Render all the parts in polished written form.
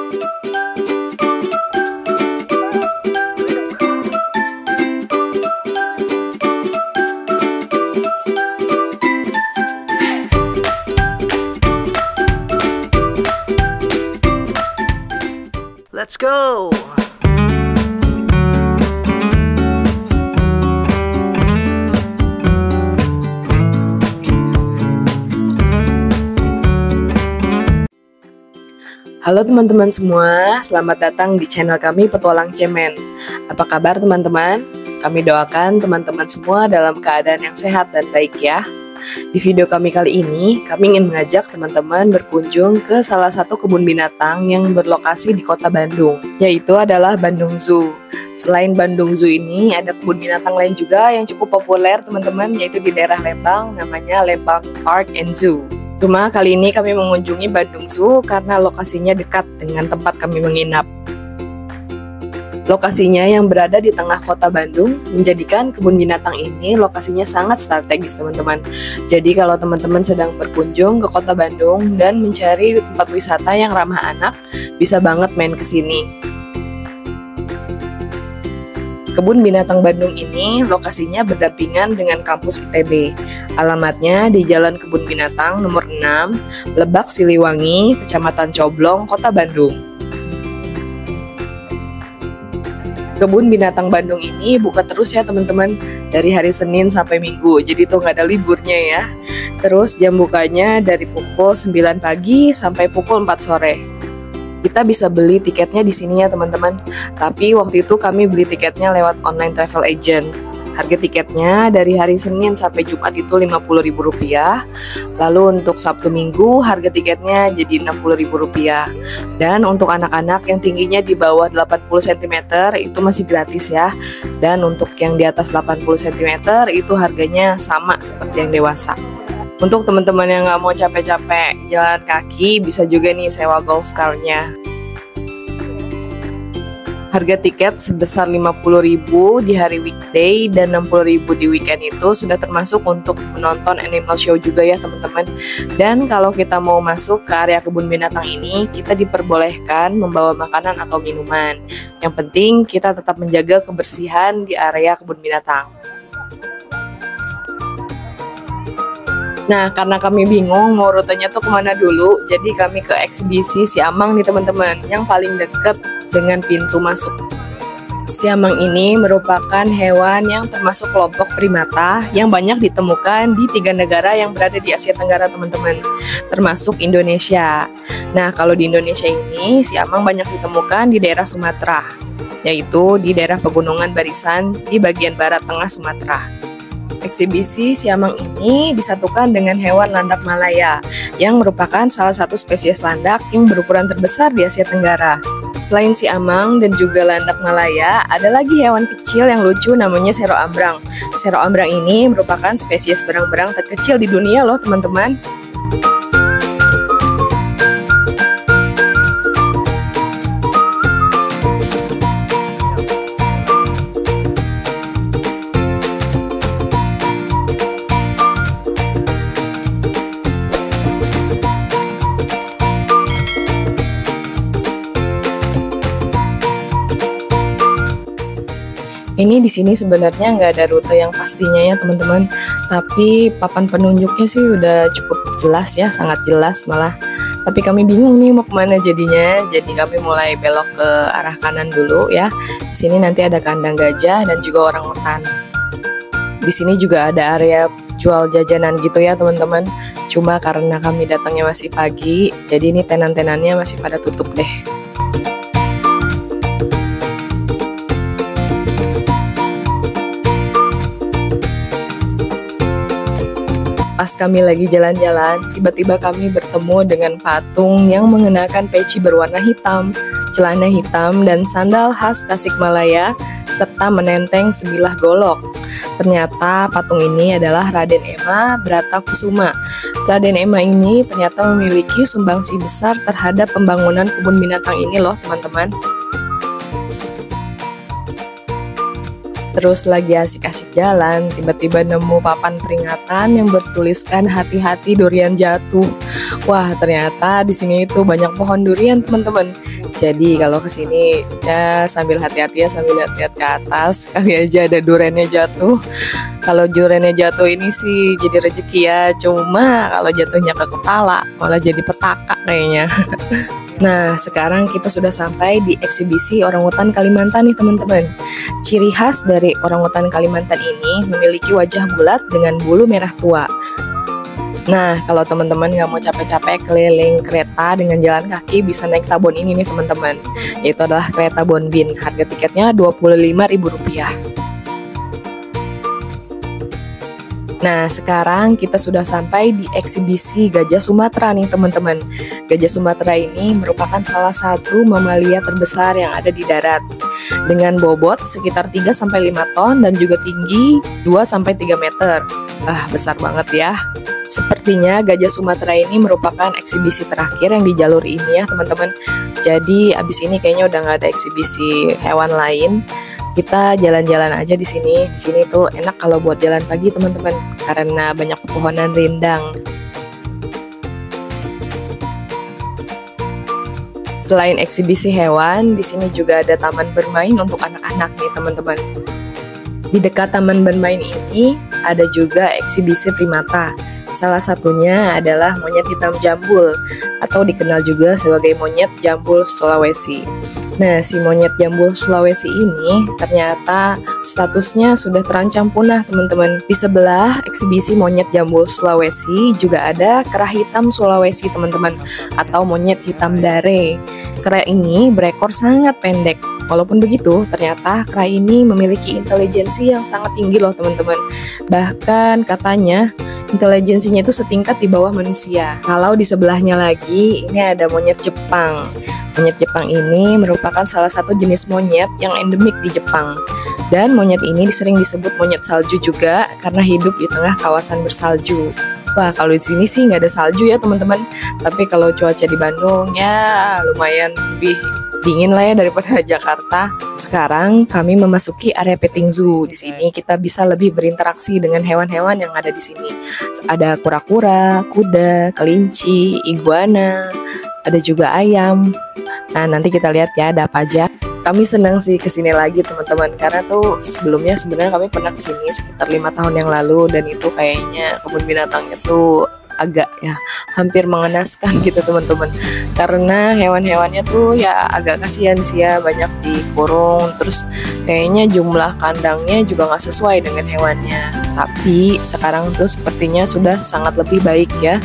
Let's go! Halo teman-teman semua, selamat datang di channel kami Petualang Cemen. Apa kabar teman-teman? Kami doakan teman-teman semua dalam keadaan yang sehat dan baik ya. Di video kami kali ini, kami ingin mengajak teman-teman berkunjung ke salah satu kebun binatang yang berlokasi di kota Bandung, yaitu adalah Bandung Zoo. Selain Bandung Zoo ini, ada kebun binatang lain juga yang cukup populer teman-teman, yaitu di daerah Lembang, namanya Lembang Park and Zoo. Cuma kali ini kami mengunjungi Bandung Zoo karena lokasinya dekat dengan tempat kami menginap. Lokasinya yang berada di tengah kota Bandung menjadikan kebun binatang ini lokasinya sangat strategis teman-teman. Jadi kalau teman-teman sedang berkunjung ke kota Bandung dan mencari tempat wisata yang ramah anak, bisa banget main ke sini. Kebun binatang Bandung ini lokasinya berdampingan dengan kampus ITB. Alamatnya di Jalan Kebun Binatang nomor 6, Lebak Siliwangi, Kecamatan Coblong, Kota Bandung. Kebun binatang Bandung ini buka terus ya teman-teman, dari hari Senin sampai Minggu, jadi tuh nggak ada liburnya ya. Terus jam bukanya dari pukul 9 pagi sampai pukul 4 sore. Kita bisa beli tiketnya di sini ya teman-teman, tapi waktu itu kami beli tiketnya lewat online travel agent. Harga tiketnya dari hari Senin sampai Jumat itu Rp50.000. Lalu untuk Sabtu Minggu harga tiketnya jadi Rp60.000. Dan untuk anak-anak yang tingginya di bawah 80 cm itu masih gratis ya. Dan untuk yang di atas 80 cm itu harganya sama seperti yang dewasa. Untuk teman-teman yang nggak mau capek-capek jalan kaki, bisa juga nih sewa golf car-nya. Harga tiket sebesar Rp50.000 di hari weekday dan Rp60.000 di weekend itu sudah termasuk untuk menonton animal show juga ya teman-teman. Dan kalau kita mau masuk ke area kebun binatang ini, kita diperbolehkan membawa makanan atau minuman. Yang penting kita tetap menjaga kebersihan di area kebun binatang. Nah, karena kami bingung mau rutenya tuh kemana dulu, jadi kami ke eksibisi Siamang nih teman-teman, yang paling deket dengan pintu masuk. Siamang ini merupakan hewan yang termasuk kelompok primata yang banyak ditemukan di 3 negara yang berada di Asia Tenggara teman-teman, termasuk Indonesia. Nah, kalau di Indonesia ini, siamang banyak ditemukan di daerah Sumatera, yaitu di daerah pegunungan Barisan di bagian barat tengah Sumatera. Eksibisi siamang ini disatukan dengan hewan landak Malaya yang merupakan salah satu spesies landak yang berukuran terbesar di Asia Tenggara. Selain siamang dan juga landak Malaya, ada lagi hewan kecil yang lucu namanya sero ambrang. Sero ambrang ini merupakan spesies berang-berang terkecil di dunia loh teman-teman. Ini di sini sebenarnya nggak ada rute yang pastinya ya teman-teman, tapi papan penunjuknya sih udah cukup jelas ya, sangat jelas malah. Tapi kami bingung nih mau kemana jadinya, jadi kami mulai belok ke arah kanan dulu ya. Di sini nanti ada kandang gajah dan juga orangutan. Di sini juga ada area jual jajanan gitu ya teman-teman. Cuma karena kami datangnya masih pagi, jadi ini tenan-tenannya masih pada tutup deh. Pas kami lagi jalan-jalan, tiba-tiba kami bertemu dengan patung yang mengenakan peci berwarna hitam, celana hitam, dan sandal khas Tasikmalaya, serta menenteng sebilah golok. Ternyata patung ini adalah Raden Ema Bratakusuma. Raden Ema ini ternyata memiliki sumbangsi besar terhadap pembangunan kebun binatang ini loh teman-teman. Terus lagi asik-asik jalan, tiba-tiba nemu papan peringatan yang bertuliskan hati-hati durian jatuh. Wah, ternyata di sini itu banyak pohon durian, teman-teman. Jadi kalau ke sini ya sambil hati-hati ya, sambil lihat-lihat ke atas, kali aja ada duriannya jatuh. Kalau duriannya jatuh ini sih jadi rezeki ya, cuma kalau jatuhnya ke kepala malah jadi petaka kayaknya. Nah, sekarang kita sudah sampai di eksibisi orangutan Kalimantan nih teman-teman. Ciri khas dari orangutan Kalimantan ini memiliki wajah bulat dengan bulu merah tua. Nah, kalau teman-teman nggak mau capek-capek keliling kereta dengan jalan kaki, bisa naik tabon ini nih teman-teman. Yaitu adalah kereta Bonbin. Harga tiketnya Rp25.000. Nah, sekarang kita sudah sampai di eksibisi Gajah Sumatera nih teman-teman. Gajah Sumatera ini merupakan salah satu mamalia terbesar yang ada di darat. Dengan bobot sekitar 3-5 ton dan juga tinggi 2-3 meter. Besar banget ya. Sepertinya Gajah Sumatera ini merupakan eksibisi terakhir yang di jalur ini ya teman-teman. Jadi abis ini kayaknya udah nggak ada eksibisi hewan lain. Kita jalan-jalan aja di sini. Di sini tuh enak kalau buat jalan pagi teman-teman, karena banyak pepohonan rindang. Selain eksibisi hewan, di sini juga ada taman bermain untuk anak-anak nih teman-teman. Di dekat taman bermain ini ada juga eksibisi primata. Salah satunya adalah monyet hitam jambul atau dikenal juga sebagai monyet jambul Sulawesi. Nah, si monyet jambul Sulawesi ini ternyata statusnya sudah terancam punah, teman-teman. Di sebelah eksibisi monyet jambul Sulawesi juga ada kera hitam Sulawesi, teman-teman, atau monyet hitam dare. Kera ini berekor sangat pendek. Walaupun begitu, ternyata kera ini memiliki intelijensi yang sangat tinggi loh, teman-teman. Bahkan katanya intelijensinya itu setingkat di bawah manusia. Kalau di sebelahnya lagi, ini ada monyet Jepang. Monyet Jepang ini merupakan salah satu jenis monyet yang endemik di Jepang. Dan monyet ini sering disebut monyet salju juga karena hidup di tengah kawasan bersalju. Wah, kalau di sini sih nggak ada salju ya teman-teman. Tapi kalau cuaca di Bandung ya lumayan lebih dingin lah ya daripada Jakarta. Sekarang kami memasuki area petting zoo. Di sini kita bisa lebih berinteraksi dengan hewan-hewan yang ada di sini. Ada kura-kura, kuda, kelinci, iguana, ada juga ayam. Nah, nanti kita lihat ya ada apa aja. Kami senang sih kesini lagi teman-teman, karena tuh sebelumnya sebenarnya kami pernah kesini sekitar 5 tahun yang lalu, dan itu kayaknya kebun binatangnya tuh agak ya hampir mengenaskan gitu teman-teman, karena hewan-hewannya tuh ya agak kasihan sih ya, banyak dikurung, terus kayaknya jumlah kandangnya juga nggak sesuai dengan hewannya. Tapi sekarang tuh sepertinya sudah sangat lebih baik ya.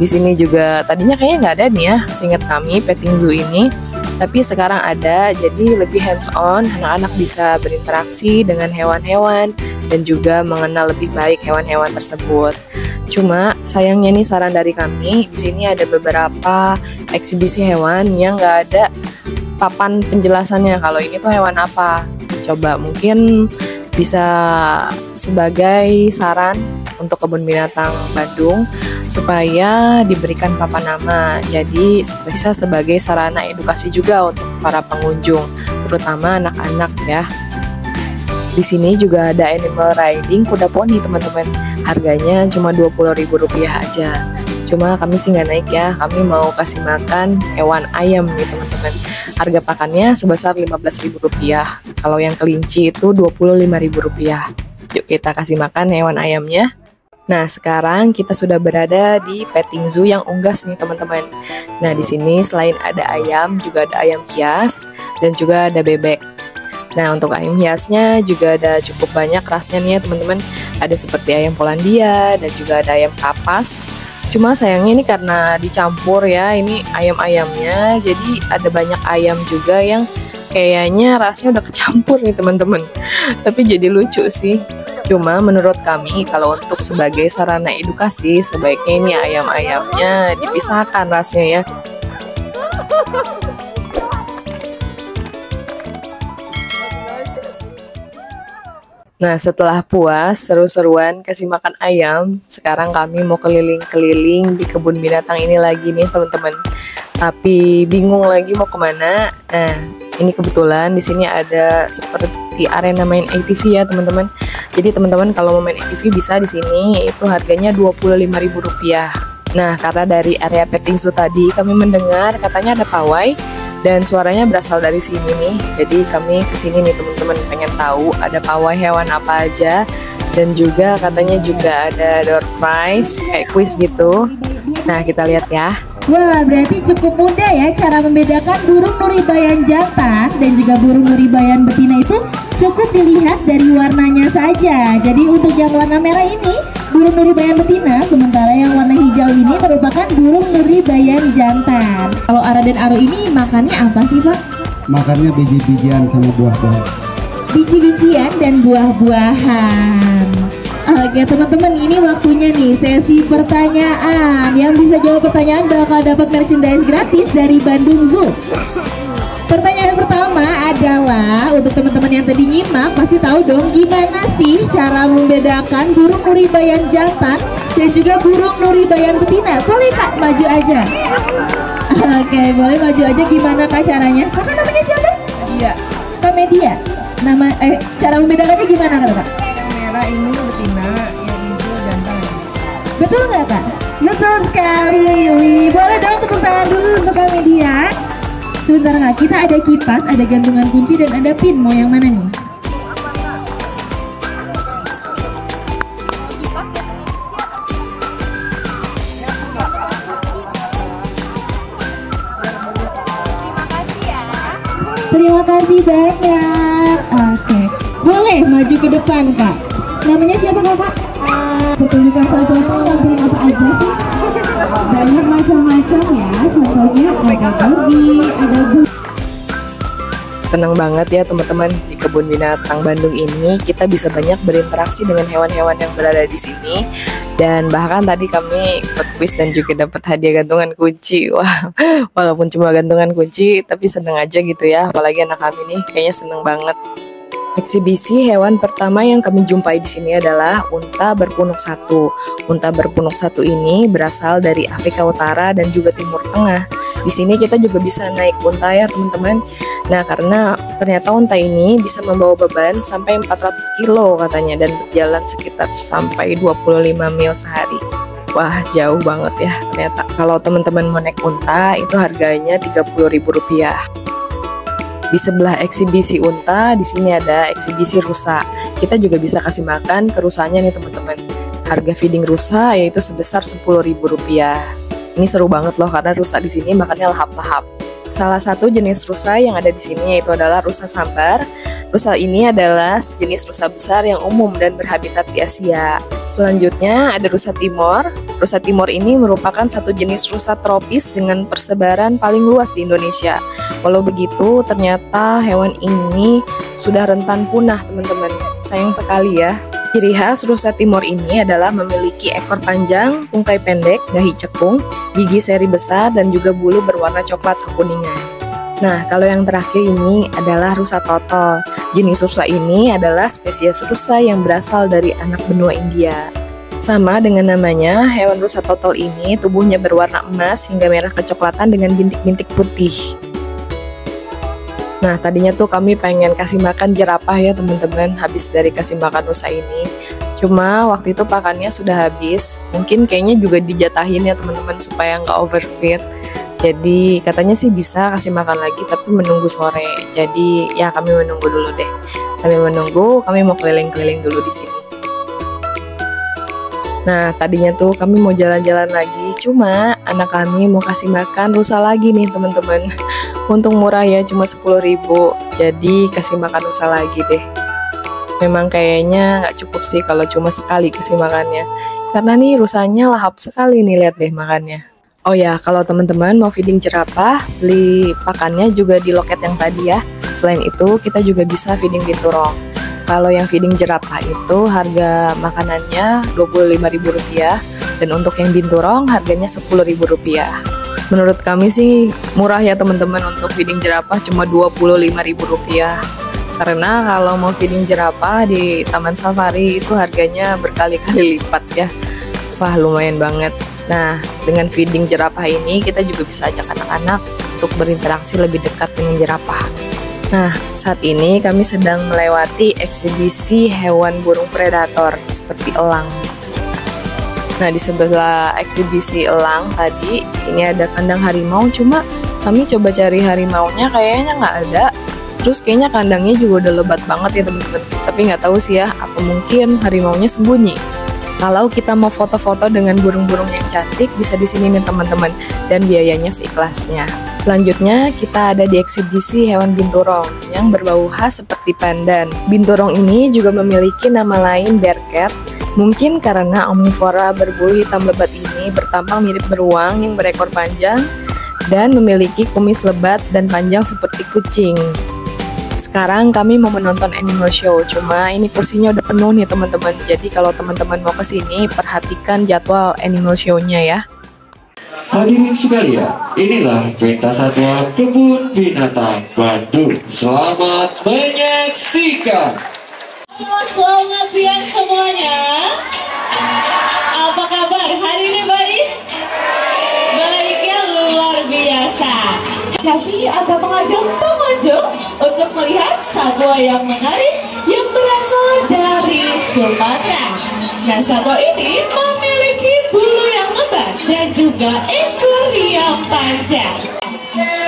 Di sini juga tadinya kayaknya nggak ada nih ya, seingat kami petting zoo ini. Tapi sekarang ada, jadi lebih hands on, anak-anak bisa berinteraksi dengan hewan-hewan dan juga mengenal lebih baik hewan-hewan tersebut. Cuma sayangnya nih saran dari kami, di sini ada beberapa eksibisi hewan yang nggak ada papan penjelasannya kalau ini tuh hewan apa. Coba mungkin bisa sebagai saran untuk kebun binatang Bandung supaya diberikan papan nama. Jadi bisa sebagai sarana edukasi juga untuk para pengunjung, terutama anak-anak ya. Di sini juga ada animal riding kuda poni teman-teman. Harganya cuma Rp20.000 aja. Cuma kami sih nggak naik ya, kami mau kasih makan hewan ayam nih teman-teman. Harga pakannya sebesar Rp15.000. Kalau yang kelinci itu Rp25.000. Yuk kita kasih makan hewan ayamnya. Nah, sekarang kita sudah berada di petting zoo yang unggas nih teman-teman. Nah, di sini selain ada ayam, juga ada ayam hias dan juga ada bebek. Nah, untuk ayam hiasnya juga ada cukup banyak rasnya nih ya teman-teman. Ada seperti ayam Polandia dan juga ada ayam kapas. Cuma sayangnya ini karena dicampur ya, ini ayam-ayamnya, jadi ada banyak ayam juga yang kayaknya rasanya udah kecampur nih teman-teman. Tapi jadi lucu sih. Cuma menurut kami kalau untuk sebagai sarana edukasi sebaiknya ini ayam-ayamnya dipisahkan rasnya ya. Nah, setelah puas seru-seruan kasih makan ayam, sekarang kami mau keliling-keliling di kebun binatang ini lagi nih teman-teman. Tapi bingung lagi mau kemana. Nah, ini kebetulan di sini ada seperti seperti arena main ATV ya teman-teman. Jadi teman-teman kalau mau main ATV bisa di sini, itu harganya Rp25.000. Nah, karena dari area petting zoo tadi kami mendengar katanya ada pawai dan suaranya berasal dari sini nih. Jadi kami kesini nih teman-teman, pengen tahu ada pawai hewan apa aja, dan juga katanya juga ada door prize kayak quiz gitu. Nah, kita lihat ya. Wah, berarti cukup mudah ya cara membedakan burung nuribayan jantan dan juga burung nuribayan betina itu cukup dilihat dari warnanya saja. Jadi untuk yang warna merah ini burung nuribayan betina, sementara yang warna hijau ini merupakan burung nuribayan jantan. Kalau Ara dan Aro ini makannya apa sih, Pak? Makannya biji-bijian sama buah-buahan. Biji-bijian dan buah-buahan. Oke teman-teman, ini waktunya nih sesi pertanyaan. Yang bisa jawab pertanyaan bakal dapat merchandise gratis dari Bandung Zoo. Pertanyaan pertama adalah untuk teman-teman yang tadi nyimak pasti tahu dong gimana sih cara membedakan burung nuribayan jantan dan juga burung nuribayan betina. Boleh Kak maju aja. Oke, boleh maju aja. Gimana Kak caranya? Kakak namanya siapa? Iya. Kak Media. Cara membedakannya gimana Kak? Merah ini betina, yang hijau jantan. Betul nggak Kak? Betul sekali. Wih, boleh dong tepuk tangan dulu untuk Kak Media. Sebentar Kak, kita ada kipas, ada gantungan kunci dan ada pin. Mau yang mana nih? Terima kasih banyak. Oke, boleh maju ke depan Kak. Namanya siapa Kakak? Pertunjukan foto yang film apa aja sih? Banyak macam-macam ya. Contohnya ada bagi, ada Senang banget ya teman-teman, di kebun binatang Bandung ini kita bisa banyak berinteraksi dengan hewan-hewan yang berada di sini. Dan bahkan tadi kami ikut quiz dan juga dapat hadiah gantungan kunci. Wah, walaupun cuma gantungan kunci tapi seneng aja gitu ya. Apalagi anak kami nih kayaknya seneng banget. Eksibisi hewan pertama yang kami jumpai di sini adalah unta berpunuk satu. Unta berpunuk satu ini berasal dari Afrika Utara dan juga Timur Tengah. Di sini kita juga bisa naik unta ya teman-teman. Nah, karena ternyata unta ini bisa membawa beban sampai 400 kilo katanya dan berjalan sekitar sampai 25 mil sehari. Wah, jauh banget ya ternyata. Kalau teman-teman mau naik unta itu harganya Rp30.000. Di sebelah eksibisi unta, di sini ada eksibisi rusa. Kita juga bisa kasih makan ke rusanya nih teman-teman. Harga feeding rusa yaitu sebesar Rp10.000. Ini seru banget loh karena rusa di sini makannya lahap-lahap. Salah satu jenis rusa yang ada di sini yaitu adalah rusa sambar. Rusa ini adalah jenis rusa besar yang umum dan berhabitat di Asia. Selanjutnya ada rusa timor. Rusa timor ini merupakan satu jenis rusa tropis dengan persebaran paling luas di Indonesia. Walau begitu, ternyata hewan ini sudah rentan punah teman-teman. Sayang sekali ya. Ciri khas rusa timor ini adalah memiliki ekor panjang, tungkai pendek, dahi cekung, gigi seri besar, dan juga bulu berwarna coklat kekuningan. Nah, kalau yang terakhir ini adalah rusa totol. Jenis rusa ini adalah spesies rusa yang berasal dari anak benua India. Sama dengan namanya, hewan rusa totol ini tubuhnya berwarna emas hingga merah kecoklatan dengan bintik-bintik putih. Nah, tadinya tuh kami pengen kasih makan jerapah ya teman-teman, habis dari kasih makan rusa ini. Cuma waktu itu pakannya sudah habis, mungkin kayaknya juga dijatahin ya teman-teman supaya nggak overfeed. Jadi katanya sih bisa kasih makan lagi tapi menunggu sore. Jadi ya kami menunggu dulu deh. Sambil menunggu, kami mau keliling-keliling dulu di sini. Nah, tadinya tuh kami mau jalan-jalan lagi, cuma anak kami mau kasih makan rusa lagi nih teman-teman. Untung murah ya, cuma 10.000. Jadi kasih makan rusa lagi deh. Memang kayaknya nggak cukup sih kalau cuma sekali kasih makannya. Karena nih rusanya lahap sekali nih, lihat deh makannya. Oh ya, kalau teman-teman mau feeding jerapah, beli pakannya juga di loket yang tadi ya. Selain itu, kita juga bisa feeding binturong. Kalau yang feeding jerapah itu harga makanannya Rp25.000 dan untuk yang binturong harganya Rp10.000. Menurut kami sih murah ya teman-teman, untuk feeding jerapah cuma Rp25.000. Karena kalau mau feeding jerapah di Taman Safari itu harganya berkali-kali lipat ya. Wah, lumayan banget. Nah, dengan feeding jerapah ini kita juga bisa ajak anak-anak untuk berinteraksi lebih dekat dengan jerapah. Nah, saat ini kami sedang melewati eksibisi hewan burung predator seperti elang. Nah, di sebelah eksibisi elang tadi, ini ada kandang harimau, cuma kami coba cari harimaunya kayaknya nggak ada. Terus kayaknya kandangnya juga udah lebat banget ya teman-teman. Tapi nggak tahu sih ya, apa mungkin harimaunya sembunyi. Kalau kita mau foto-foto dengan burung-burung yang cantik, bisa di sini nih teman-teman, dan biayanya seikhlasnya. Selanjutnya, kita ada di eksibisi hewan binturong yang berbau khas seperti pandan. Binturong ini juga memiliki nama lain bear cat, mungkin karena omnivora berbulu hitam lebat ini bertampang mirip beruang yang berekor panjang dan memiliki kumis lebat dan panjang seperti kucing. Sekarang kami mau menonton animal show, cuma ini kursinya udah penuh nih teman-teman. Jadi kalau teman-teman mau kesini, perhatikan jadwal animal show-nya ya. Hadirin sekalian, inilah pentas satwa Kebun Binatang Bandung. Selamat menyaksikan. Selamat siang semuanya. Apa kabar? Hari ini baik? Baiknya luar biasa. Kami akan mengajak pengunjung untuk melihat satwa yang menarik yang berasal dari Sumatera. Nah, satwa ini memiliki bulu yang lebat dan juga ekor yang panjang.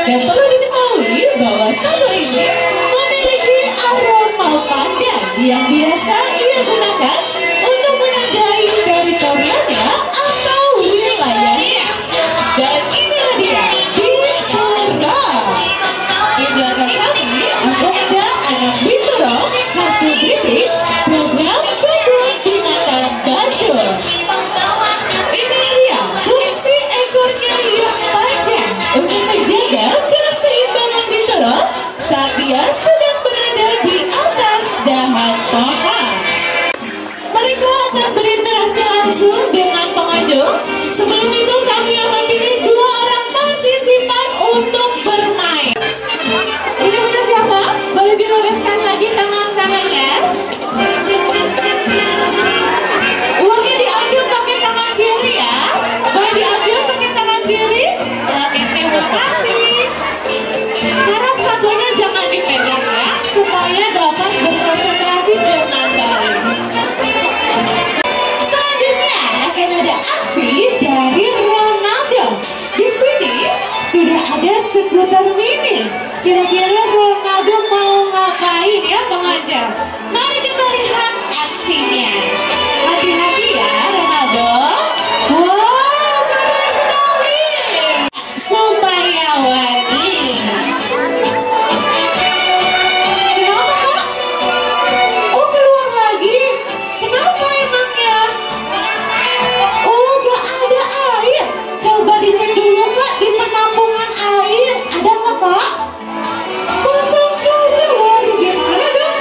Dan perlu diketahui bahwa satwa ini memiliki aroma panjang yang biasa ia gunakan untuk menandai teritorialnya atau wilayahnya. Dan inilah dia, binturong. Di belakang kami akan ada anak binturong hasil briefing program Kebun Binatang Bandung. Ini dia fungsi ekornya yang panjang untuk menjaga keseimbangan binturong saat dia sedang berada di atas dahan pohon. Mereka akan berinteraksi langsung dengan pengunjung. Sebelum itu kami akan pilih 2 orang partisipan untuk bermain. Ini punya siapa? Boleh diluruskan lagi tangan kanannya. Uangnya diambil pakai tangan kiri ya. Boleh diambil pakai tangan kiri. Oke, terima kasih. Harap satunya jangan dipegang ya, supaya dapat berkonsentrasi dengan baik. Selanjutnya akan ada aksi dari Ronaldo. Di sini sudah ada skuter mini. Kira-kira Ronaldo mau ngapain ya pengajar? Mari kita lihat aksinya. Hati-hati ya Ronaldo. Wow, keren sekali. Supaya wangi. Kenapa kak? Oh, keluar lagi? Kenapa emangnya? Oh, gak ada air. Coba dicek dulu kak di penampungan air. Ada nggak kak? Kosong juga. Waduh, gimana dong?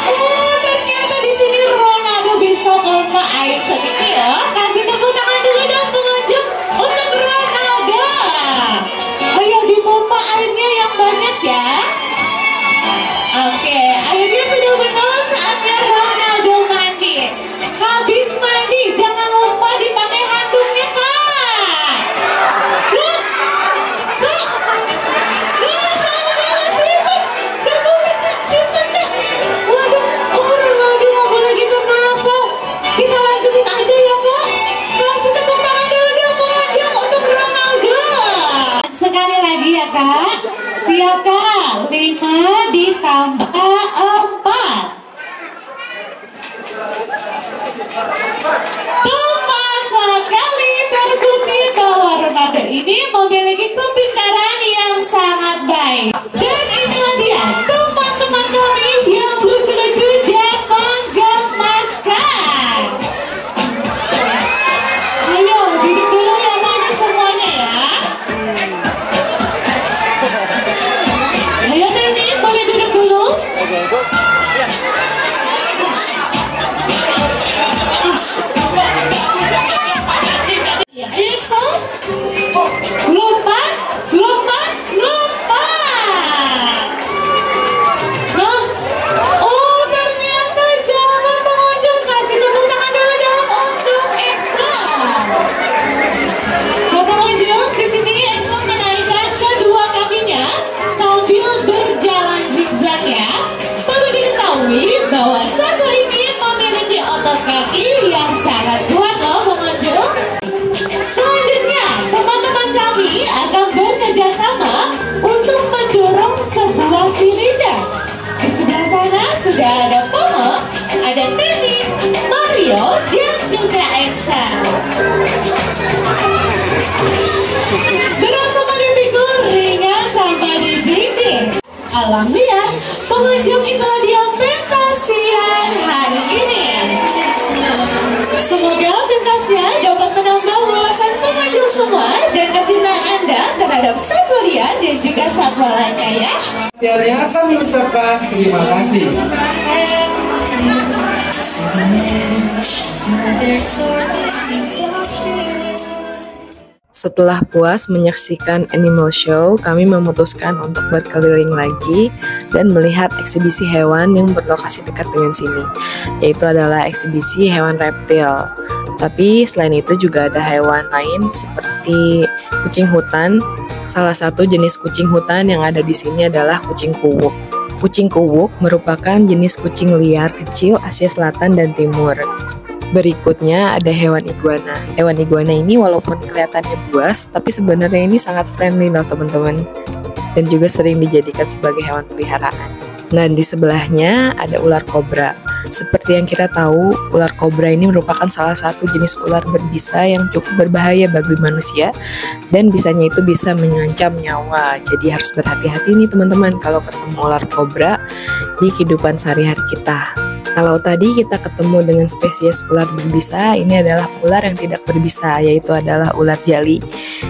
Oh, ternyata di sini Ronaldo bisa pompa air sedikit ya. Kasih tepuk tangan dulu dong pengunjung untuk Ronaldo. Ayo dipompa airnya yang banyak ya. Oke, airnya sudah penuh, saatnya Ronaldo mandi. Habis mandi, jangan lupa dipakai handuknya, Kak. Loh, Kak. Nggak salah, simpen. Nggak boleh, Kak, simpen, Kak. Waduh, oh Ronaldo nggak boleh gitu nakal. Kita lanjutin aja ya, Kak. Kasih tepuk tangan dulu dong pengunjung untuk Ronaldo. Sekali lagi ya, Kak. Siap, Kak. 5 ditambah 4. Tepat sekali, terbukti bahwa Ronaldo ini memiliki kepintaran yang sangat baik. Dan inilah dia teman-teman kami yang lucu-lucu dan menggemaskan. Ayo duduk dulu ya mana semuanya ya. Ayo Temi, boleh duduk dulu. Ya, Excel. Lompat, lompat, lompat. Nah, oh ternyata jangan pengunjung, kasih tepuk tangan dulu dong untuk Excel. Nah, pengunjung di sini Excel menaikkan kedua kakinya sambil berjalan Berasa dipikul ringan sampai dijinjing. Alam liar, pengunjung itulah dia Fantasia hari ini. Semoga Fantasia dapat menambah wawasan pengunjung semua dan kecintaan Anda terhadap satwa liar dan juga satwa lainnya ya. Akhirnya kami ucapkan terima kasih. Setelah puas menyaksikan animal show, kami memutuskan untuk berkeliling lagi dan melihat eksibisi hewan yang berlokasi dekat dengan sini, yaitu adalah eksibisi hewan reptil. Tapi selain itu juga ada hewan lain seperti kucing hutan. Salah satu jenis kucing hutan yang ada di sini adalah kucing kuwuk. Kucing kuwuk merupakan jenis kucing liar kecil Asia Selatan dan Timur. Berikutnya ada hewan iguana. Hewan iguana ini walaupun kelihatannya buas, tapi sebenarnya ini sangat friendly loh teman-teman. Dan juga sering dijadikan sebagai hewan peliharaan. Nah, di sebelahnya ada ular kobra. Seperti yang kita tahu, ular kobra ini merupakan salah satu jenis ular berbisa yang cukup berbahaya bagi manusia. Dan bisanya itu bisa mengancam nyawa. Jadi harus berhati-hati nih teman-teman kalau ketemu ular kobra di kehidupan sehari-hari kita. Kalau tadi kita ketemu dengan spesies ular berbisa, ini adalah ular yang tidak berbisa, yaitu adalah ular jali.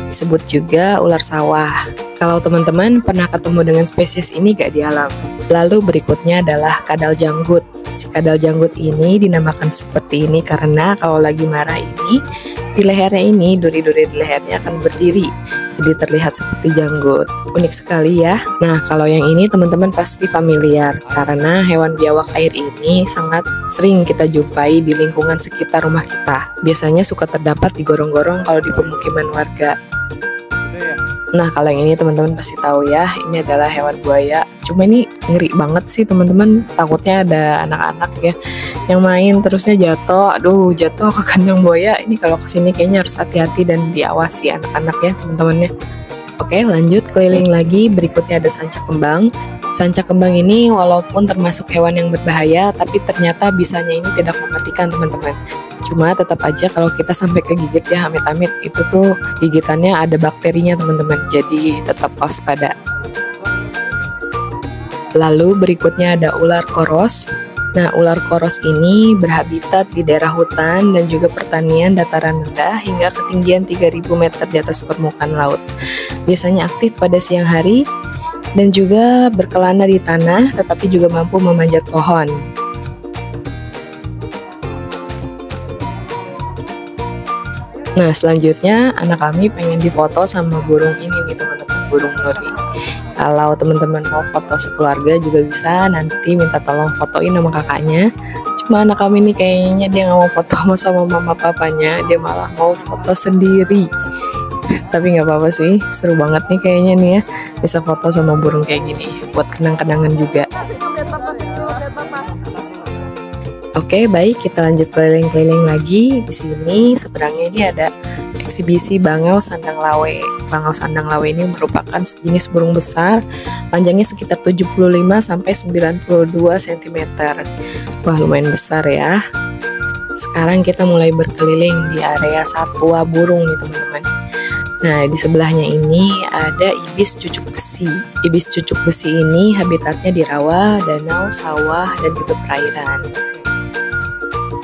Disebut juga ular sawah. Kalau teman-teman pernah ketemu dengan spesies ini gak di alam? Lalu berikutnya adalah kadal janggut. Si kadal janggut ini dinamakan seperti ini karena kalau lagi marah ini, di lehernya ini, duri-duri di lehernya akan berdiri. Jadi terlihat seperti janggut. Unik sekali ya. Nah, kalau yang ini teman-teman pasti familiar karena hewan biawak air ini sangat sering kita jumpai di lingkungan sekitar rumah kita. Biasanya suka terdapat di gorong-gorong kalau di pemukiman warga. Nah, kalau yang ini teman-teman pasti tahu ya, ini adalah hewan buaya. Cuma ini ngeri banget sih teman-teman, takutnya ada anak-anak ya yang main terusnya jatuh. Aduh, jatuh ke kandang buaya. Ini kalau kesini kayaknya harus hati-hati dan diawasi anak-anak ya teman-temannya. Oke, lanjut keliling lagi. Berikutnya ada sancak kembang. Sancak kembang ini walaupun termasuk hewan yang berbahaya, tapi ternyata bisanya ini tidak mematikan teman-teman. Cuma tetap aja kalau kita sampai kegigit ya amit-amit, itu tuh gigitannya ada bakterinya teman-teman. Jadi tetap waspada. Lalu berikutnya ada ular koros. Nah, ular koros ini berhabitat di daerah hutan dan juga pertanian dataran rendah hingga ketinggian 3000 meter di atas permukaan laut. Biasanya aktif pada siang hari dan juga berkelana di tanah, tetapi juga mampu memanjat pohon. Nah, selanjutnya anak kami pengen difoto sama burung ini nih teman-teman, burung nuri. Kalau teman-teman mau foto sekeluarga juga bisa, nanti minta tolong fotoin sama kakaknya. Cuma anak kami nih kayaknya dia nggak mau foto sama mama papanya, dia malah mau foto sendiri. Tapi nggak apa-apa sih, seru banget nih kayaknya nih ya, bisa foto sama burung kayak gini, buat kenang-kenangan juga. Oke, baik, kita lanjut keliling-keliling lagi. Di sini seberangnya ini ada eksibisi bangau sandang lawe. Bangau sandang lawe ini merupakan jenis burung besar, panjangnya sekitar 75 sampai 92 cm. Wah, lumayan besar ya. Sekarang kita mulai berkeliling di area satwa burung nih teman-teman. Nah, di sebelahnya ini ada ibis cucuk besi. Ibis cucuk besi ini habitatnya di rawa, danau, sawah, dan juga perairan.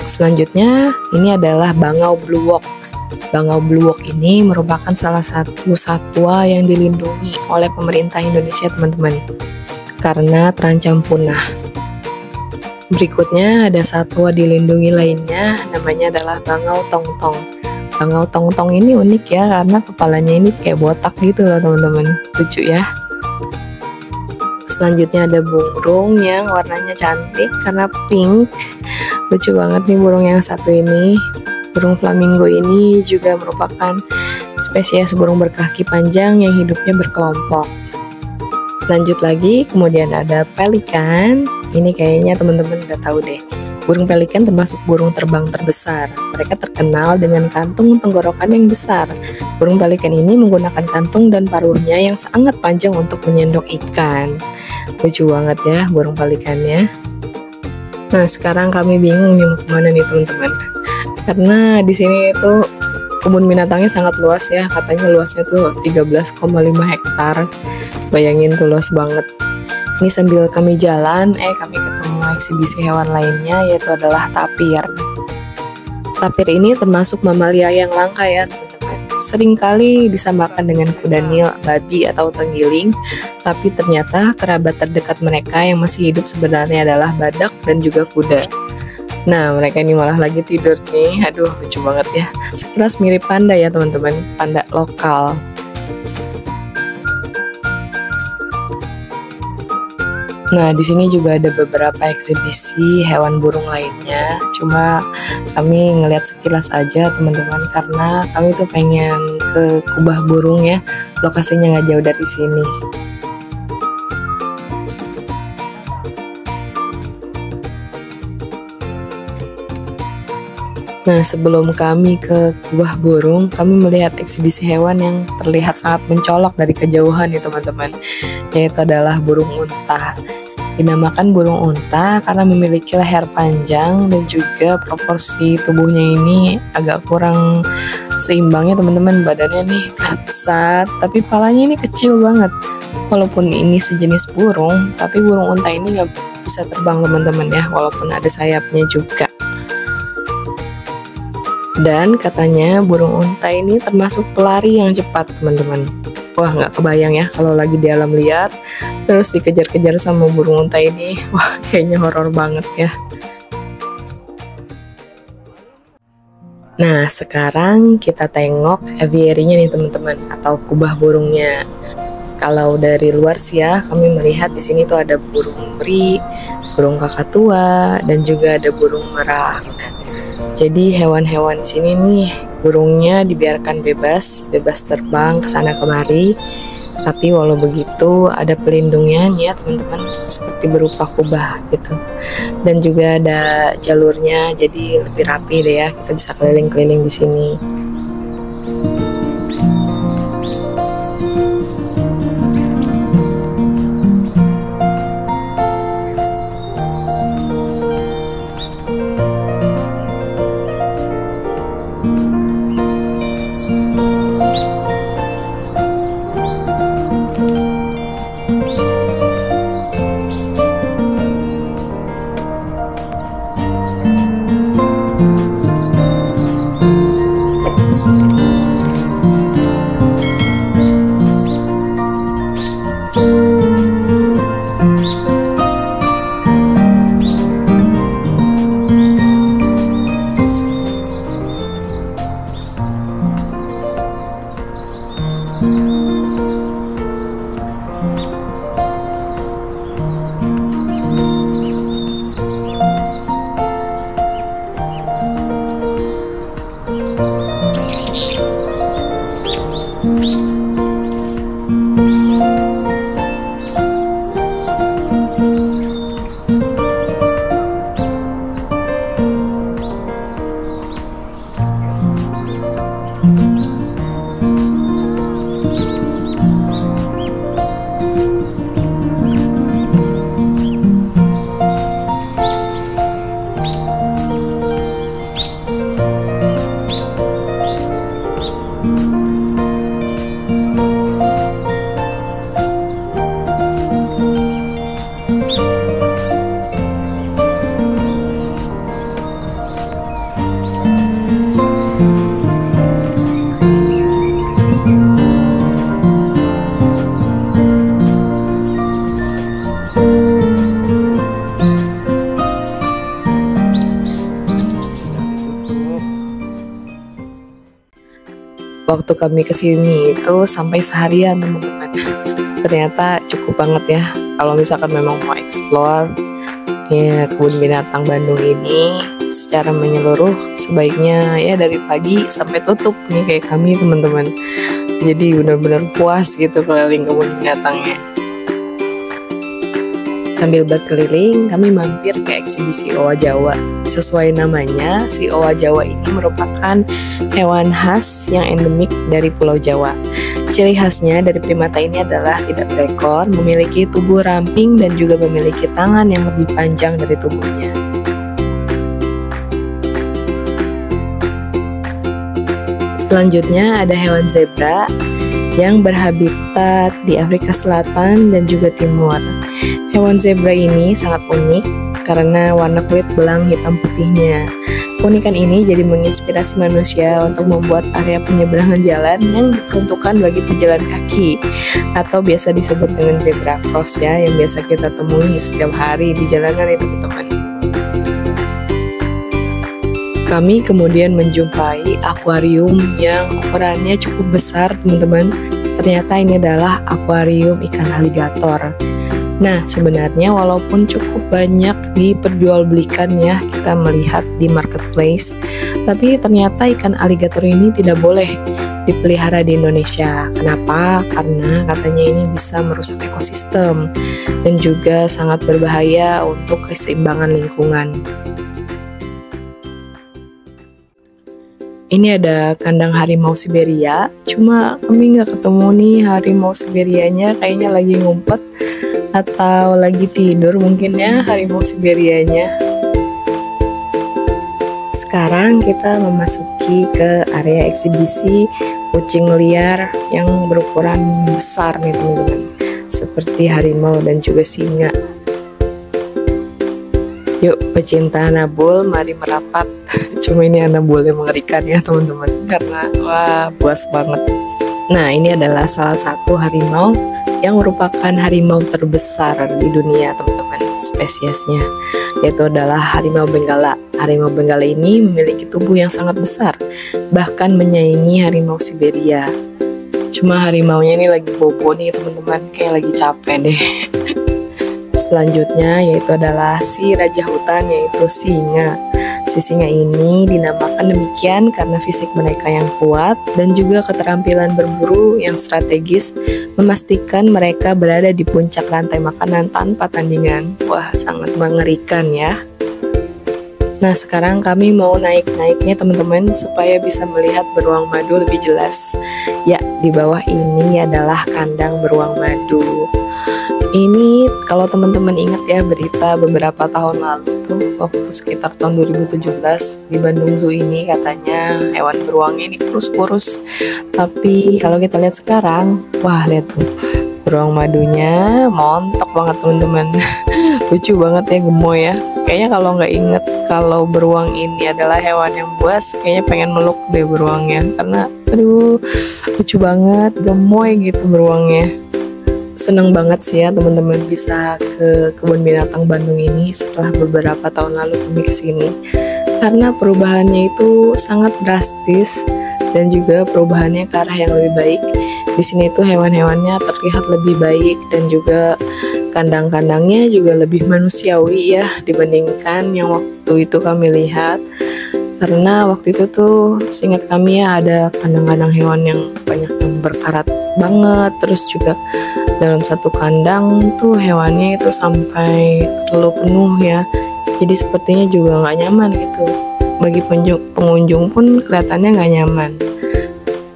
Selanjutnya, ini adalah bangau blue walk. Bangau blue walk ini merupakan salah satu satwa yang dilindungi oleh pemerintah Indonesia, teman-teman, karena terancam punah. Berikutnya ada satwa dilindungi lainnya, namanya adalah bangau tongtong. Bangau tongtong ini unik ya, karena kepalanya ini kayak botak gitu loh teman-teman, lucu ya. Selanjutnya ada burung yang warnanya cantik karena pink. Lucu banget nih burung yang satu ini. Burung flamingo ini juga merupakan spesies burung berkaki panjang yang hidupnya berkelompok. Lanjut lagi, kemudian ada pelikan. Ini kayaknya teman-teman udah tahu deh. Burung pelikan termasuk burung terbang terbesar. Mereka terkenal dengan kantung tenggorokan yang besar. Burung pelikan ini menggunakan kantung dan paruhnya yang sangat panjang untuk menyendok ikan. Lucu banget ya burung pelikannya. Nah, sekarang kami bingung nih mau kemana nih teman-teman. Karena di sini itu Kebun binatangnya sangat luas ya, katanya luasnya tuh 13,5 hektar. Bayangin tuh luas banget. Ini sambil kami jalan, kami ketemu eksibisi hewan lainnya, yaitu adalah tapir. Tapir ini termasuk mamalia yang langka ya teman-teman. Seringkali disamakan dengan kuda Nil, babi, atau terenggiling, tapi ternyata kerabat terdekat mereka yang masih hidup sebenarnya adalah badak dan juga kuda. Nah, mereka ini malah lagi tidur nih. Aduh, lucu banget ya. Sekilas mirip panda ya teman-teman, panda lokal. Nah, di sini juga ada beberapa eksibisi hewan burung lainnya. Cuma kami ngeliat sekilas aja teman-teman, karena kami tuh pengen ke kubah burung ya. Lokasinya nggak jauh dari sini. Nah, sebelum kami ke kubah burung, kami melihat eksibisi hewan yang terlihat sangat mencolok dari kejauhan nih teman-teman, yaitu adalah burung unta. Dinamakan burung unta karena memiliki leher panjang dan juga proporsi tubuhnya ini agak kurang seimbang ya teman-teman. Badannya nih besar, tapi palanya ini kecil banget. Walaupun ini sejenis burung, tapi burung unta ini nggak bisa terbang teman-teman ya, walaupun ada sayapnya juga. Dan katanya burung unta ini termasuk pelari yang cepat teman-teman. Wah, nggak kebayang ya kalau lagi di alam liar terus dikejar-kejar sama burung unta ini. Wah, kayaknya horor banget ya. Nah, sekarang kita tengok aviary-nya nih teman-teman, atau kubah burungnya. Kalau dari luar sih ya, kami melihat di sini tuh ada burung peri, burung kakatua, dan juga ada burung merak. Jadi hewan-hewan di sini nih burungnya dibiarkan bebas terbang ke sana kemari. Tapi walau begitu ada pelindungnya nih ya teman-teman, seperti berupa kubah gitu. Dan juga ada jalurnya, jadi lebih rapi deh ya. Kita bisa keliling-keliling di sini. Waktu kami kesini itu sampai seharian teman-teman. Ternyata cukup banget ya kalau misalkan memang mau explore ya kebun binatang Bandung ini secara menyeluruh. Sebaiknya ya dari pagi sampai tutup nih kayak kami teman-teman. Jadi benar-benar puas gitu keliling kebun binatangnya. Sambil berkeliling, kami mampir ke eksibisi owa Jawa. Sesuai namanya, si owa Jawa ini merupakan hewan khas yang endemik dari Pulau Jawa. Ciri khasnya dari primata ini adalah tidak berekor, memiliki tubuh ramping, dan juga memiliki tangan yang lebih panjang dari tubuhnya. Selanjutnya ada hewan zebra yang berhabitat di Afrika Selatan dan juga Timur. Hewan zebra ini sangat unik karena warna kulit belang hitam putihnya. Keunikan ini jadi menginspirasi manusia untuk membuat area penyeberangan jalan yang diperuntukkan bagi pejalan kaki atau biasa disebut dengan zebra cross ya, yang biasa kita temui setiap hari di jalanan itu teman-teman. Kami kemudian menjumpai akuarium yang ukurannya cukup besar teman-teman. Ternyata ini adalah akuarium ikan aligator. Nah, sebenarnya walaupun cukup banyak diperjualbelikan ya, kita melihat di marketplace, tapi ternyata ikan aligator ini tidak boleh dipelihara di Indonesia. Kenapa? Karena katanya ini bisa merusak ekosistem dan juga sangat berbahaya untuk keseimbangan lingkungan. Ini ada kandang harimau Siberia, cuma kami nggak ketemu nih harimau Siberianya, kayaknya lagi ngumpet atau lagi tidur mungkin ya harimau Siberianya. Sekarang kita memasuki ke area eksibisi kucing liar yang berukuran besar nih teman-teman, seperti harimau dan juga singa. Yuk pecinta anabul, mari merapat. Cuma ini anabulnya mengerikan ya teman-teman, karena wah buas banget. Nah, ini adalah salah satu harimau yang merupakan harimau terbesar di dunia teman-teman, spesiesnya, yaitu adalah harimau benggala. Harimau benggala ini memiliki tubuh yang sangat besar, bahkan menyaingi harimau Siberia. Cuma harimaunya ini lagi bobo nih teman-teman, kayak lagi capek deh. Selanjutnya yaitu adalah si raja hutan, yaitu singa. Si singa ini dinamakan demikian karena fisik mereka yang kuat dan juga keterampilan berburu yang strategis memastikan mereka berada di puncak rantai makanan tanpa tandingan. Wah, sangat mengerikan ya. Nah, sekarang kami mau naik-naiknya teman-teman supaya bisa melihat beruang madu lebih jelas. Ya, di bawah ini adalah kandang beruang madu. Ini kalau teman-teman ingat ya berita beberapa tahun lalu tuh, waktu sekitar tahun 2017 di Bandung Zoo ini katanya hewan beruangnya ini kurus-kurus. Tapi kalau kita lihat sekarang, wah lihat tuh beruang madunya montok banget teman-teman. Lucu banget ya, gemoy ya. Kayaknya kalau nggak inget kalau beruang ini adalah hewan yang buas, kayaknya pengen meluk deh beruangnya, karena aduh lucu banget, gemoy gitu beruangnya. Seneng banget sih ya teman-teman bisa ke kebun binatang Bandung ini setelah beberapa tahun lalu kami kesini, karena perubahannya itu sangat drastis dan juga perubahannya ke arah yang lebih baik. Di sini tuh hewan-hewannya terlihat lebih baik dan juga kandang-kandangnya juga lebih manusiawi ya dibandingkan yang waktu itu kami lihat. Karena waktu itu tuh seingat kami ya ada kandang-kandang hewan yang banyak yang berkarat banget, terus juga dalam satu kandang tuh hewannya itu sampai terlalu penuh ya, jadi sepertinya juga nggak nyaman gitu, bagi pengunjung pun kelihatannya nggak nyaman.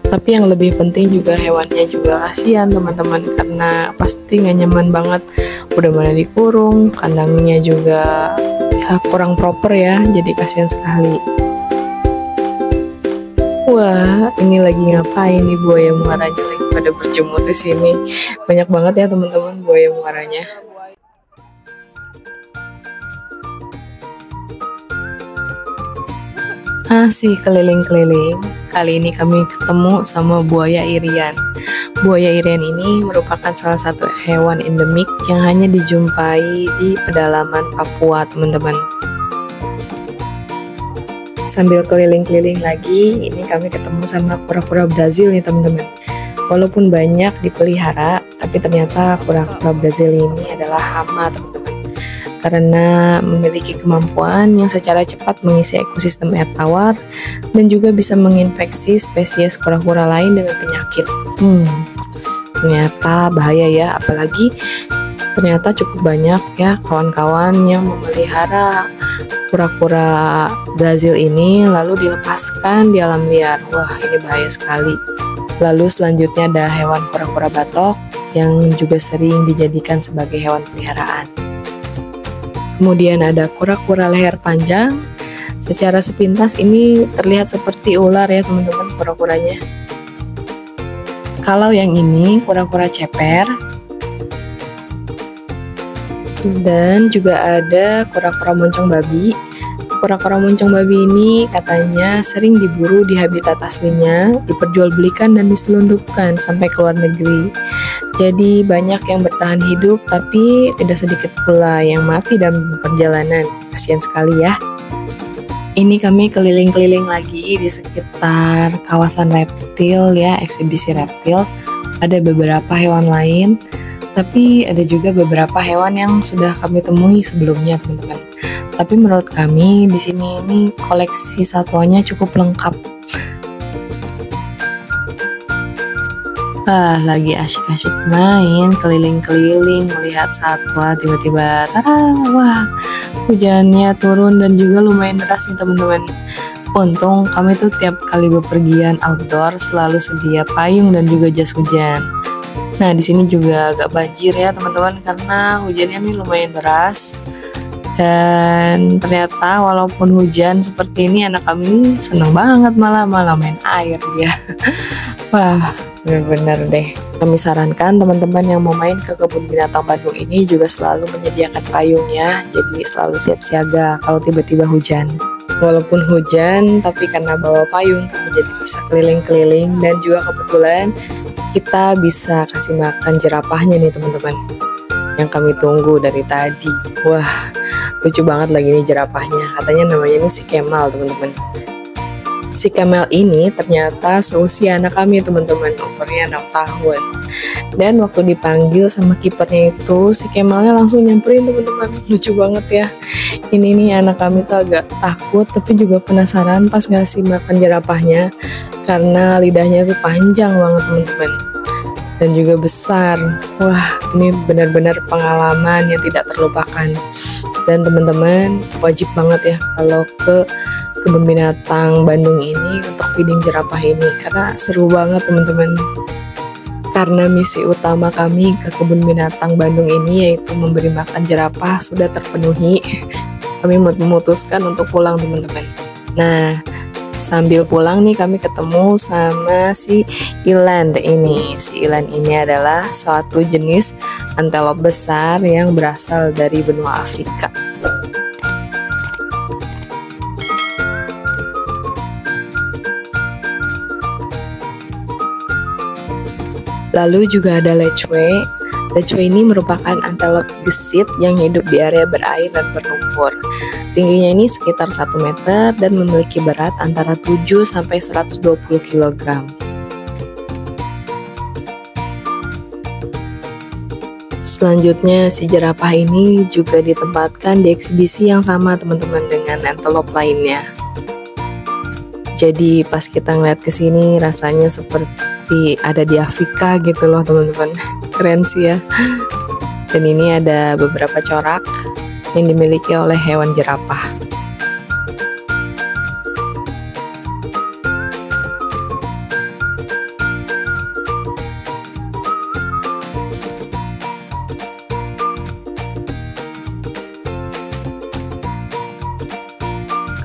Tapi yang lebih penting juga hewannya juga kasihan teman-teman, karena pasti nggak nyaman banget, udah mana dikurung, kandangnya juga ya kurang proper ya, jadi kasihan sekali. Wah, ini lagi ngapain nih buaya muaranya lagi pada berjemur di sini. Banyak banget ya teman-teman buaya muaranya. Masih keliling-keliling. Kali ini kami ketemu sama buaya irian. Buaya irian ini merupakan salah satu hewan endemik yang hanya dijumpai di pedalaman Papua, teman-teman. Sambil keliling-keliling lagi, ini kami ketemu sama kura-kura Brazil nih teman-teman. Walaupun banyak dipelihara, tapi ternyata kura-kura Brazil ini adalah hama teman-teman, karena memiliki kemampuan yang secara cepat mengisi ekosistem air tawar dan juga bisa menginfeksi spesies kura-kura lain dengan penyakit. Ternyata bahaya ya, apalagi ternyata cukup banyak ya kawan-kawan yang memelihara kura-kura Brazil ini lalu dilepaskan di alam liar. Wah, ini bahaya sekali. Lalu selanjutnya ada hewan kura-kura batok yang juga sering dijadikan sebagai hewan peliharaan. Kemudian ada kura-kura leher panjang. Secara sepintas ini terlihat seperti ular ya teman-teman kura-kuranya. Kalau yang ini kura-kura ceper. Dan juga ada kura-kura moncong babi. Kura-kura moncong babi ini katanya sering diburu di habitat aslinya, diperjualbelikan dan diselundupkan sampai ke luar negeri. Jadi banyak yang bertahan hidup, tapi tidak sedikit pula yang mati dalam perjalanan. Kasihan sekali ya. Ini kami keliling-keliling lagi di sekitar kawasan reptil ya, eksibisi reptil. Ada beberapa hewan lain, tapi ada juga beberapa hewan yang sudah kami temui sebelumnya teman-teman. Tapi menurut kami di sini ini koleksi satwanya cukup lengkap. Lagi asyik-asyik main keliling-keliling melihat satwa, tiba-tiba wah, hujannya turun dan juga lumayan deras nih teman-teman. Untung kami tuh tiap kali bepergian outdoor selalu sedia payung dan juga jas hujan. Nah, di sini juga agak banjir ya teman-teman karena hujannya nih lumayan deras. Dan ternyata walaupun hujan seperti ini, anak kami seneng banget malah main air dia. Wah, bener-bener deh. Kami sarankan teman-teman yang mau main ke kebun binatang Bandung ini juga selalu menyediakan payung ya. Jadi selalu siap siaga kalau tiba-tiba hujan. Walaupun hujan, tapi karena bawa payung kami jadi bisa keliling-keliling. Dan juga kebetulan kita bisa kasih makan jerapahnya nih teman-teman, yang kami tunggu dari tadi. Wah, lucu banget lagi nih jerapahnya. Katanya namanya ini si Kemal teman-teman. Si Kemal ini ternyata seusia anak kami teman-teman, umurnya 6 tahun. Dan waktu dipanggil sama kipernya itu, si Kemalnya langsung nyamperin teman-teman. Lucu banget ya. Ini nih anak kami tuh agak takut tapi juga penasaran pas ngasih makan jerapahnya, karena lidahnya tuh panjang banget teman-teman. Dan juga besar. Wah, ini benar-benar pengalaman yang tidak terlupakan. Dan teman-teman wajib banget ya kalau ke kebun binatang Bandung ini untuk feeding jerapah ini, karena seru banget teman-teman. Karena misi utama kami ke kebun binatang Bandung ini yaitu memberi makan jerapah sudah terpenuhi, kami memutuskan untuk pulang teman-teman. Nah, sambil pulang nih kami ketemu sama si eland ini. Si eland ini adalah suatu jenis antelop besar yang berasal dari benua Afrika. Lalu juga ada lechwe. Lechwe ini merupakan antelop gesit yang hidup di area berair dan berlumpur. Tingginya ini sekitar 1 meter dan memiliki berat antara 7 sampai 120 kg. Selanjutnya si jerapah ini juga ditempatkan di eksibisi yang sama teman-teman dengan antelop lainnya. Jadi pas kita ngeliat ke sini rasanya seperti ada di Afrika gitu loh teman-teman. Keren sih ya. Dan ini ada beberapa corak yang dimiliki oleh hewan jerapah.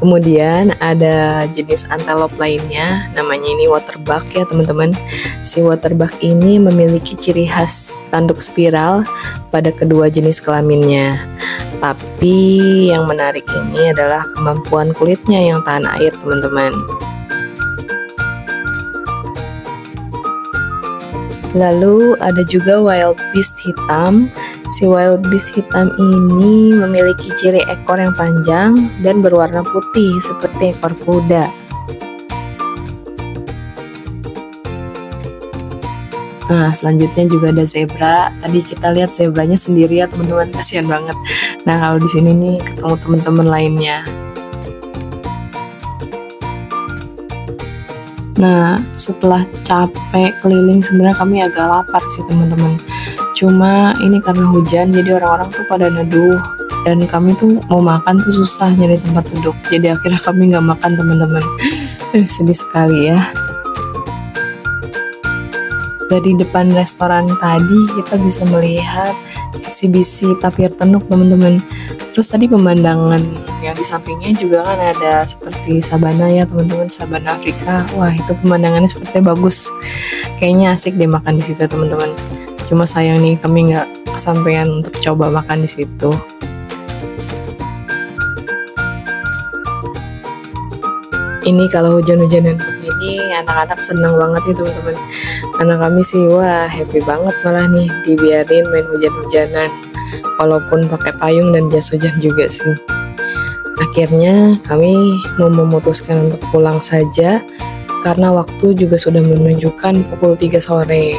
Kemudian ada jenis antelop lainnya, namanya ini waterbuck ya teman-teman. Si waterbuck ini memiliki ciri khas tanduk spiral pada kedua jenis kelaminnya. Tapi yang menarik ini adalah kemampuan kulitnya yang tahan air teman-teman. Lalu ada juga wild beast hitam. Si wild beast hitam ini memiliki ciri ekor yang panjang dan berwarna putih seperti ekor kuda. Nah, selanjutnya juga ada zebra. Tadi kita lihat zebranya sendiri ya teman-teman, kasihan banget. Nah, kalau di sini nih ketemu teman-teman lainnya. Nah, setelah capek keliling sebenarnya kami agak lapar sih teman-teman. Cuma ini karena hujan jadi orang-orang tuh pada neduh dan kami tuh mau makan tuh susah nyari tempat duduk. Jadi akhirnya kami nggak makan teman-teman. Sedih sekali ya. Dari depan restoran tadi kita bisa melihat eksibisi tapir tenuk teman-teman. Terus tadi pemandangan yang di sampingnya juga kan ada seperti sabana ya teman-teman, sabana Afrika. Wah, itu pemandangannya sepertinya bagus. Kayaknya asik deh makan di situ teman-teman. Cuma sayang nih kami nggak kesampaian untuk coba makan di situ. Ini kalau hujan-hujanan begini anak-anak senang banget nih teman-teman. Anak kami sih wah happy banget malah nih dibiarin main hujan-hujanan. Walaupun pakai payung dan jas hujan juga sih. Akhirnya kami mau memutuskan untuk pulang saja karena waktu juga sudah menunjukkan pukul 3 sore.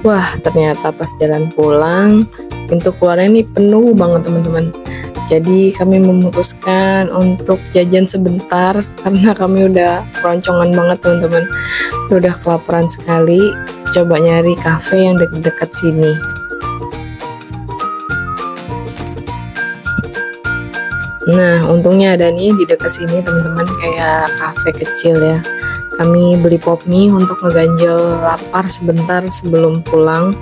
Wah, ternyata pas jalan pulang pintu keluarnya ini penuh banget teman-teman. Jadi kami memutuskan untuk jajan sebentar karena kami udah keroncongan banget teman-teman. Udah kelaparan sekali. Coba nyari cafe yang dekat sini. Nah, untungnya ada nih di dekat sini teman-teman, kayak cafe kecil ya. Kami beli pop mie untuk ngeganjel lapar sebentar sebelum pulang.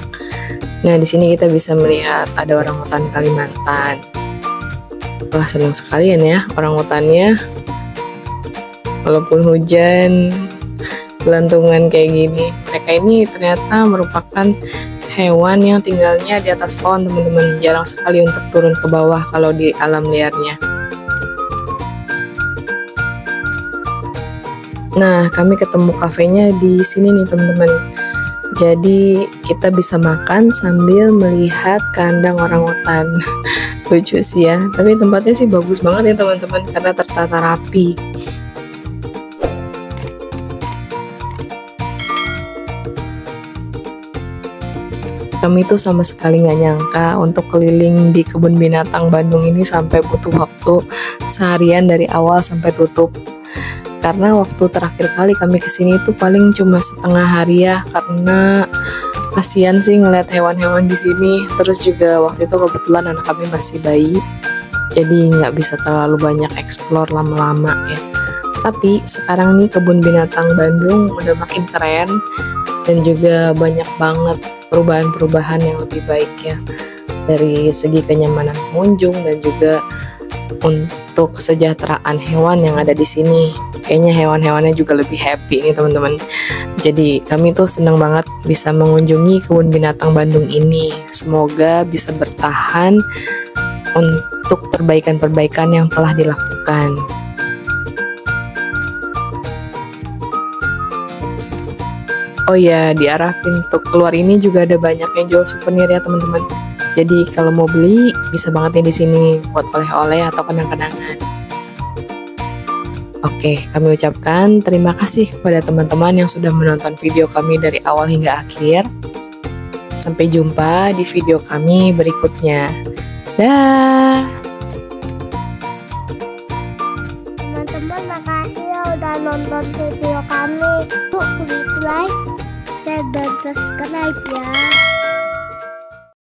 Nah, di sini kita bisa melihat ada orangutan Kalimantan. Wah, senang sekali ya orangutannya. Walaupun hujan, gelantungan kayak gini. Mereka ini ternyata merupakan hewan yang tinggalnya di atas pohon teman-teman. Jarang sekali untuk turun ke bawah kalau di alam liarnya. Nah, kami ketemu kafenya di sini nih teman-teman. Jadi kita bisa makan sambil melihat kandang orangutan. Lucu sih ya. Tapi tempatnya sih bagus banget ya teman-teman karena tertata rapi. Kami tuh sama sekali nggak nyangka untuk keliling di kebun binatang Bandung ini sampai butuh waktu seharian dari awal sampai tutup. Karena waktu terakhir kali kami kesini tuh paling cuma setengah hari ya, karena kasihan sih ngeliat hewan-hewan di sini. Terus juga waktu itu kebetulan anak kami masih bayi, jadi nggak bisa terlalu banyak explore lama-lama ya. Tapi sekarang nih kebun binatang Bandung udah makin keren dan juga banyak banget perubahan-perubahan yang lebih baik ya, dari segi kenyamanan pengunjung dan juga untuk kesejahteraan hewan yang ada di sini. Kayaknya hewan-hewannya juga lebih happy nih teman-teman. Jadi kami tuh senang banget bisa mengunjungi kebun binatang Bandung ini. Semoga bisa bertahan untuk perbaikan-perbaikan yang telah dilakukan. Oh ya, di arah pintu keluar ini juga ada banyak yang jual souvenir ya teman-teman. Jadi kalau mau beli bisa banget nih di sini buat oleh-oleh atau kenang-kenangan. Oke, kami ucapkan terima kasih kepada teman-teman yang sudah menonton video kami dari awal hingga akhir. Sampai jumpa di video kami berikutnya. Dah. Teman-teman, makasih ya udah nonton video kami. Klik like, share, dan subscribe ya.